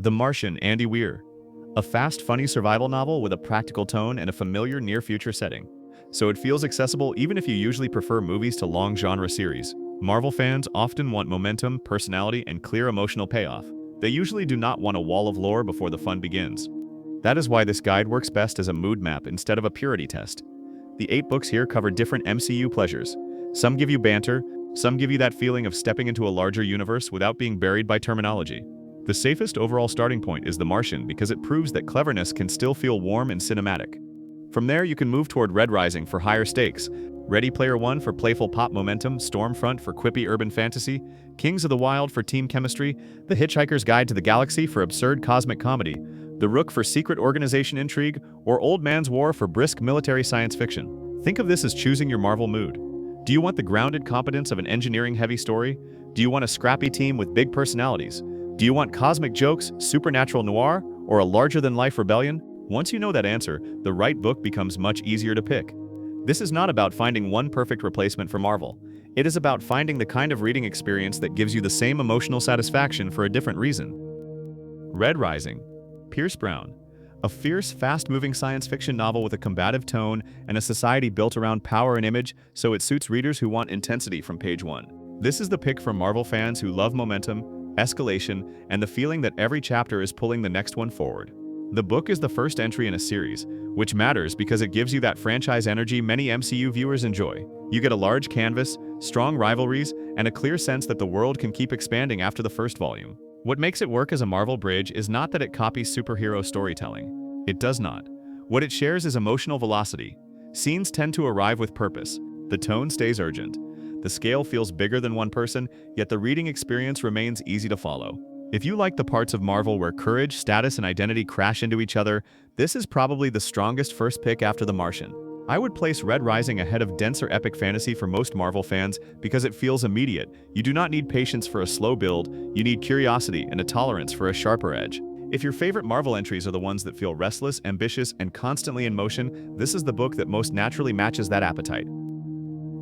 The Martian, Andy Weir. A fast, funny survival novel with a practical tone and a familiar near-future setting. So it feels accessible even if you usually prefer movies to long genre series. Marvel fans often want momentum, personality, and clear emotional payoff. They usually do not want a wall of lore before the fun begins. That is why this guide works best as a mood map instead of a purity test. The 8 books here cover different MCU pleasures. Some give you banter, some give you that feeling of stepping into a larger universe without being buried by terminology. The safest overall starting point is The Martian because it proves that cleverness can still feel warm and cinematic. From there, you can move toward Red Rising for higher stakes, Ready Player One for playful pop momentum, Stormfront for quippy urban fantasy, Kings of the Wyld for team chemistry, The Hitchhiker's Guide to the Galaxy for absurd cosmic comedy, The Rook for secret organization intrigue, or Old Man's War for brisk military science fiction. Think of this as choosing your Marvel mood. Do you want the grounded competence of an engineering-heavy story? Do you want a scrappy team with big personalities? Do you want cosmic jokes, supernatural noir, or a larger-than-life rebellion? Once you know that answer, the right book becomes much easier to pick. This is not about finding one perfect replacement for Marvel. It is about finding the kind of reading experience that gives you the same emotional satisfaction for a different reason. Red Rising. Pierce Brown. A fierce, fast-moving science fiction novel with a combative tone and a society built around power and image, so it suits readers who want intensity from page 1. This is the pick for Marvel fans who love momentum, escalation, and the feeling that every chapter is pulling the next one forward. The book is the first entry in a series, which matters because it gives you that franchise energy many MCU viewers enjoy. You get a large canvas, strong rivalries, and a clear sense that the world can keep expanding after the first volume. What makes it work as a Marvel bridge is not that it copies superhero storytelling. It does not. What it shares is emotional velocity. Scenes tend to arrive with purpose. The tone stays urgent. The scale feels bigger than one person, yet the reading experience remains easy to follow. If you like the parts of Marvel where courage, status, and identity crash into each other, this is probably the strongest first pick after The Martian. I would place Red Rising ahead of denser epic fantasy for most Marvel fans because it feels immediate. You do not need patience for a slow build, you need curiosity and a tolerance for a sharper edge. If your favorite Marvel entries are the ones that feel restless, ambitious, and constantly in motion, this is the book that most naturally matches that appetite.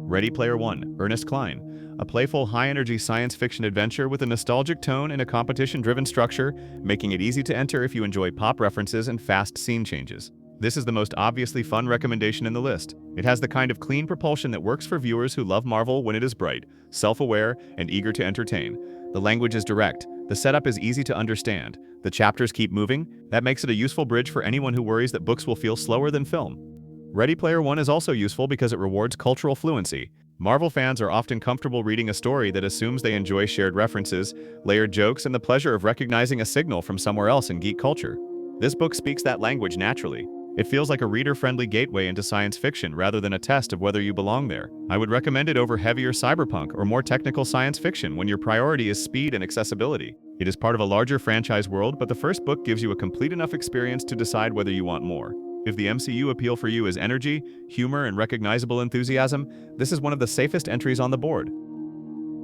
Ready Player One, Ernest Cline. A playful, high-energy science fiction adventure with a nostalgic tone and a competition-driven structure, making it easy to enter if you enjoy pop references and fast scene changes. This is the most obviously fun recommendation in the list. It has the kind of clean propulsion that works for viewers who love Marvel when it is bright, self-aware, and eager to entertain. The language is direct. The setup is easy to understand. The chapters keep moving. That makes it a useful bridge for anyone who worries that books will feel slower than film. Ready Player One is also useful because it rewards cultural fluency. Marvel fans are often comfortable reading a story that assumes they enjoy shared references, layered jokes, and the pleasure of recognizing a signal from somewhere else in geek culture. This book speaks that language naturally. It feels like a reader-friendly gateway into science fiction rather than a test of whether you belong there. I would recommend it over heavier cyberpunk or more technical science fiction when your priority is speed and accessibility. It is part of a larger franchise world, but the first book gives you a complete enough experience to decide whether you want more. If the MCU appeal for you is energy, humor, and recognizable enthusiasm, this is one of the safest entries on the board.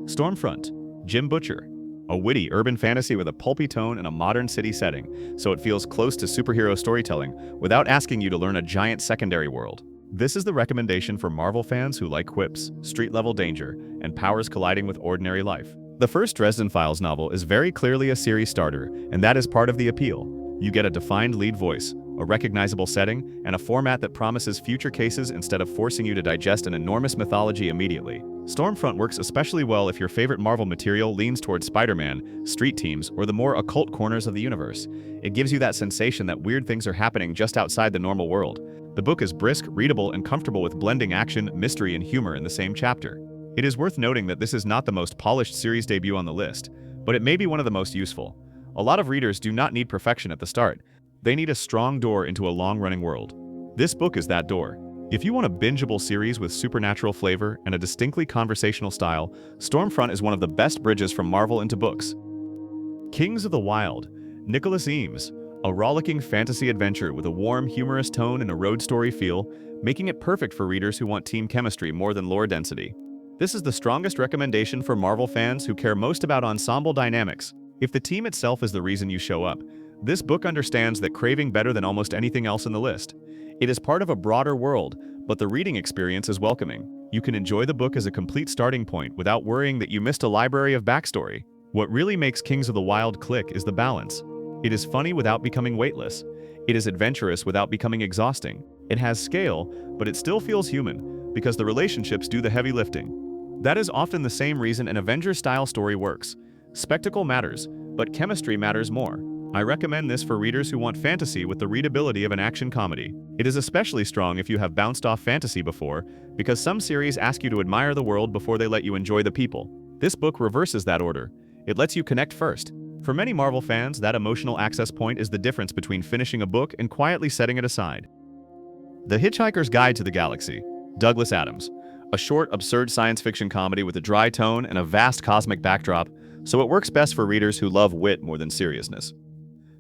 Stormfront, Jim Butcher. A witty urban fantasy with a pulpy tone and a modern city setting, so it feels close to superhero storytelling without asking you to learn a giant secondary world. This is the recommendation for Marvel fans who like quips, street-level danger, and powers colliding with ordinary life. The first Dresden Files novel is very clearly a series starter, and that is part of the appeal. You get a defined lead voice, a recognizable setting, and a format that promises future cases instead of forcing you to digest an enormous mythology immediately. Stormfront works especially well if your favorite Marvel material leans towards Spider-Man, street teams, or the more occult corners of the universe. It gives you that sensation that weird things are happening just outside the normal world. The book is brisk, readable, and comfortable with blending action, mystery, and humor in the same chapter. It is worth noting that this is not the most polished series debut on the list, but it may be one of the most useful. A lot of readers do not need perfection at the start. They need a strong door into a long-running world. This book is that door. If you want a bingeable series with supernatural flavor and a distinctly conversational style, Stormfront is one of the best bridges from Marvel into books. Kings of the Wyld, Nicholas Eames. A rollicking fantasy adventure with a warm, humorous tone and a road story feel, making it perfect for readers who want team chemistry more than lore density. This is the strongest recommendation for Marvel fans who care most about ensemble dynamics. If the team itself is the reason you show up, this book understands that craving better than almost anything else in the list. It is part of a broader world, but the reading experience is welcoming. You can enjoy the book as a complete starting point without worrying that you missed a library of backstory. What really makes Kings of the Wyld click is the balance. It is funny without becoming weightless. It is adventurous without becoming exhausting. It has scale, but it still feels human, because the relationships do the heavy lifting. That is often the same reason an Avengers-style story works. Spectacle matters, but chemistry matters more. I recommend this for readers who want fantasy with the readability of an action comedy. It is especially strong if you have bounced off fantasy before, because some series ask you to admire the world before they let you enjoy the people. This book reverses that order. It lets you connect first. For many Marvel fans, that emotional access point is the difference between finishing a book and quietly setting it aside. The Hitchhiker's Guide to the Galaxy, Douglas Adams. A short, absurd science fiction comedy with a dry tone and a vast cosmic backdrop, so it works best for readers who love wit more than seriousness.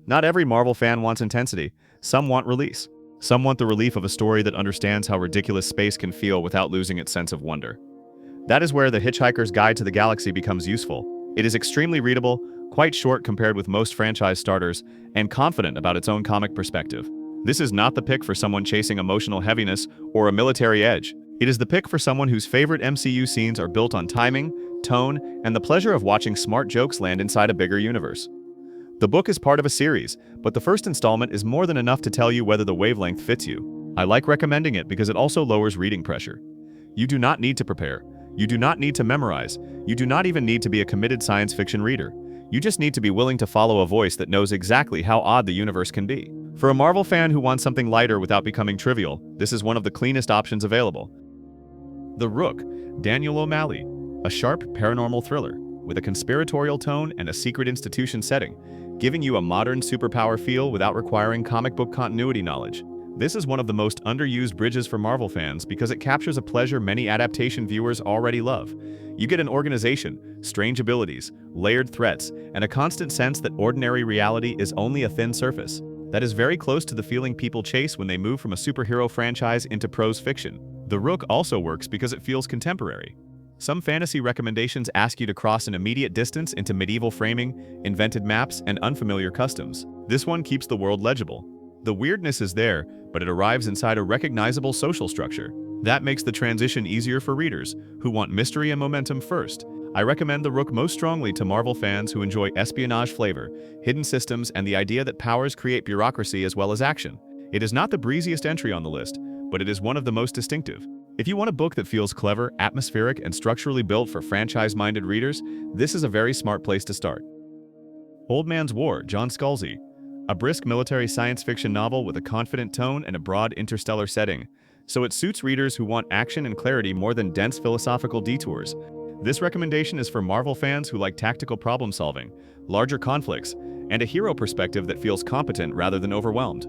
Not every Marvel fan wants intensity. Some want release. Some want the relief of a story that understands how ridiculous space can feel without losing its sense of wonder. That is where The Hitchhiker's Guide to the Galaxy becomes useful. It is extremely readable, quite short compared with most franchise starters, and confident about its own comic perspective. This is not the pick for someone chasing emotional heaviness or a military edge. It is the pick for someone whose favorite MCU scenes are built on timing, tone, and the pleasure of watching smart jokes land inside a bigger universe. The book is part of a series, but the first installment is more than enough to tell you whether the wavelength fits you. I like recommending it because it also lowers reading pressure. You do not need to prepare. You do not need to memorize. You do not even need to be a committed science fiction reader. You just need to be willing to follow a voice that knows exactly how odd the universe can be. For a Marvel fan who wants something lighter without becoming trivial, this is one of the cleanest options available. The Rook, Daniel O'Malley, a sharp paranormal thriller with a conspiratorial tone and a secret institution setting, giving you a modern superpower feel without requiring comic book continuity knowledge. This is one of the most underused bridges for Marvel fans because it captures a pleasure many adaptation viewers already love. You get an organization, strange abilities, layered threats, and a constant sense that ordinary reality is only a thin surface. That is very close to the feeling people chase when they move from a superhero franchise into prose fiction. The Rook also works because it feels contemporary. Some fantasy recommendations ask you to cross an immediate distance into medieval framing, invented maps, and unfamiliar customs. This one keeps the world legible. The weirdness is there, but it arrives inside a recognizable social structure. That makes the transition easier for readers who want mystery and momentum first. I recommend The Rook most strongly to Marvel fans who enjoy espionage flavor, hidden systems, and the idea that powers create bureaucracy as well as action. It is not the breeziest entry on the list, but it is one of the most distinctive. If you want a book that feels clever, atmospheric, and structurally built for franchise-minded readers, this is a very smart place to start. Old Man's War, John Scalzi. A brisk military science fiction novel with a confident tone and a broad interstellar setting, so it suits readers who want action and clarity more than dense philosophical detours. This recommendation is for Marvel fans who like tactical problem-solving, larger conflicts, and a hero perspective that feels competent rather than overwhelmed.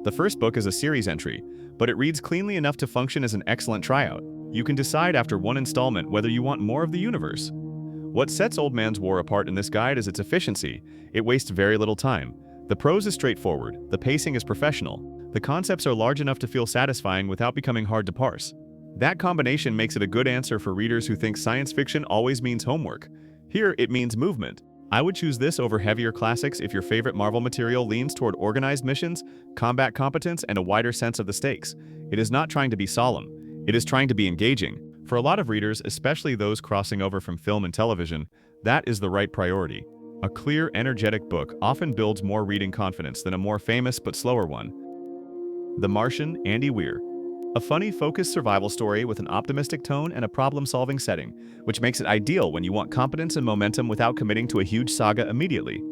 The first book is a series entry, but it reads cleanly enough to function as an excellent tryout. You can decide after one installment whether you want more of the universe. What sets Old Man's War apart in this guide is its efficiency. It wastes very little time. The prose is straightforward, the pacing is professional, the concepts are large enough to feel satisfying without becoming hard to parse. That combination makes it a good answer for readers who think science fiction always means homework. Here, it means movement. I would choose this over heavier classics if your favorite Marvel material leans toward organized missions, combat competence, and a wider sense of the stakes. It is not trying to be solemn. It is trying to be engaging. For a lot of readers, especially those crossing over from film and television, that is the right priority. A clear, energetic book often builds more reading confidence than a more famous but slower one. The Martian, Andy Weir. A funny, focused survival story with an optimistic tone and a problem-solving setting, which makes it ideal when you want competence and momentum without committing to a huge saga immediately.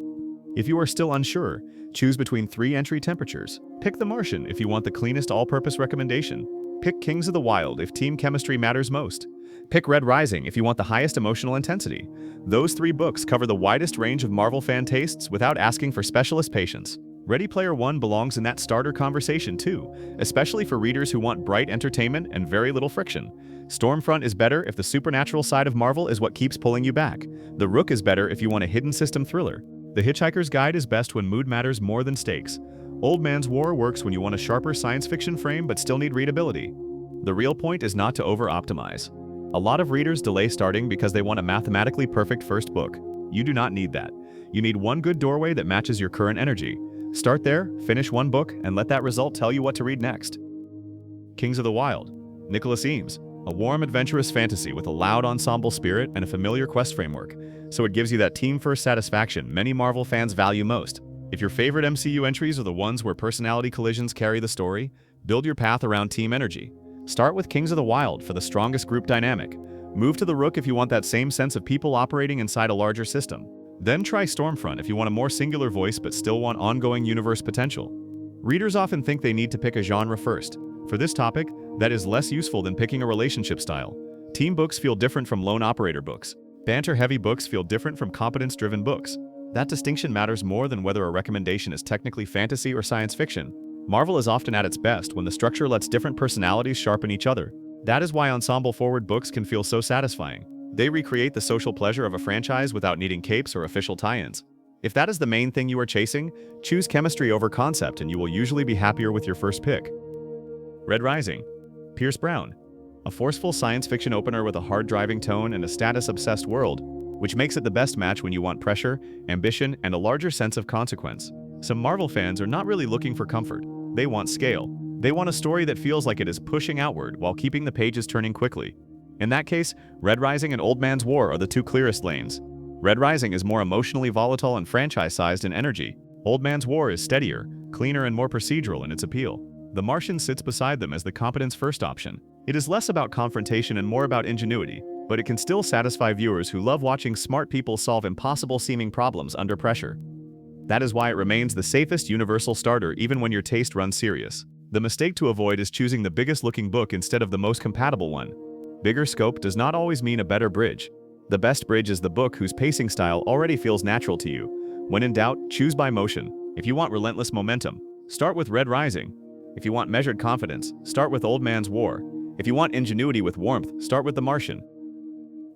If you are still unsure, choose between 3 entry temperatures. Pick The Martian if you want the cleanest all-purpose recommendation. Pick Kings of the Wyld if team chemistry matters most. Pick Red Rising if you want the highest emotional intensity. Those 3 books cover the widest range of Marvel fan tastes without asking for specialist patience. Ready Player One belongs in that starter conversation too, especially for readers who want bright entertainment and very little friction. Stormfront is better if the supernatural side of Marvel is what keeps pulling you back. The Rook is better if you want a hidden system thriller. The Hitchhiker's Guide is best when mood matters more than stakes. Old Man's War works when you want a sharper science fiction frame but still need readability. The real point is not to over-optimize. A lot of readers delay starting because they want a mathematically perfect first book. You do not need that. You need one good doorway that matches your current energy. Start there, finish one book, and let that result tell you what to read next. Kings of the Wyld, Nicholas Eames. A warm, adventurous fantasy with a loud ensemble spirit and a familiar quest framework, so it gives you that team-first satisfaction many Marvel fans value most. If your favorite MCU entries are the ones where personality collisions carry the story, build your path around team energy. Start with Kings of the Wyld for the strongest group dynamic. Move to the Rook if you want that same sense of people operating inside a larger system. Then try Stormfront if you want a more singular voice but still want ongoing universe potential. Readers often think they need to pick a genre first. For this topic, that is less useful than picking a relationship style. Team books feel different from lone operator books. Banter-heavy books feel different from competence-driven books. That distinction matters more than whether a recommendation is technically fantasy or science fiction. Marvel is often at its best when the structure lets different personalities sharpen each other. That is why ensemble-forward books can feel so satisfying. They recreate the social pleasure of a franchise without needing capes or official tie-ins. If that is the main thing you are chasing, choose chemistry over concept and you will usually be happier with your first pick. Red Rising. Pierce Brown. A forceful science fiction opener with a hard-driving tone and a status-obsessed world, which makes it the best match when you want pressure, ambition, and a larger sense of consequence. Some Marvel fans are not really looking for comfort. They want scale. They want a story that feels like it is pushing outward while keeping the pages turning quickly. In that case, Red Rising and Old Man's War are the two clearest lanes. Red Rising is more emotionally volatile and franchise-sized in energy. Old Man's War is steadier, cleaner, and more procedural in its appeal. The Martian sits beside them as the competence-first option. It is less about confrontation and more about ingenuity, but it can still satisfy viewers who love watching smart people solve impossible-seeming problems under pressure. That is why it remains the safest universal starter even when your taste runs serious. The mistake to avoid is choosing the biggest-looking book instead of the most compatible one. Bigger scope does not always mean a better bridge. The best bridge is the book whose pacing style already feels natural to you. When in doubt, choose by motion. If you want relentless momentum, start with Red Rising. If you want measured confidence, start with Old Man's War. If you want ingenuity with warmth, start with The Martian.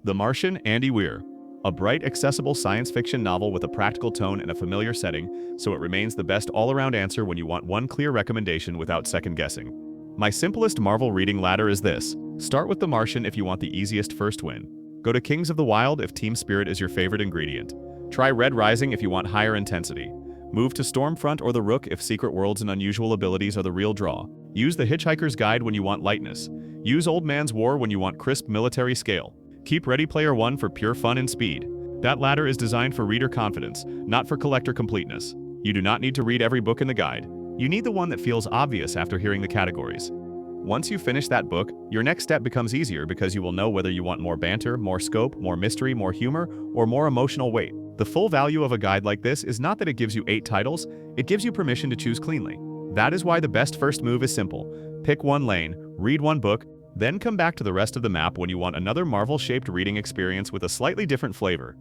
The Martian, Andy Weir. A bright, accessible science fiction novel with a practical tone and a familiar setting, so it remains the best all-around answer when you want one clear recommendation without second-guessing. My simplest Marvel reading ladder is this. Start with The Martian if you want the easiest first win. Go to Kings of the Wyld if team spirit is your favorite ingredient. Try Red Rising if you want higher intensity. Move to Stormfront or the Rook if secret worlds and unusual abilities are the real draw. Use the Hitchhiker's Guide when you want lightness. Use Old Man's War when you want crisp military scale. Keep Ready Player One for pure fun and speed. That ladder is designed for reader confidence, not for collector completeness. You do not need to read every book in the guide. You need the one that feels obvious after hearing the categories. Once you finish that book, your next step becomes easier because you will know whether you want more banter, more scope, more mystery, more humor, or more emotional weight. The full value of a guide like this is not that it gives you 8 titles, it gives you permission to choose cleanly. That is why the best first move is simple. Pick one lane, read one book, then come back to the rest of the map when you want another Marvel-shaped reading experience with a slightly different flavor.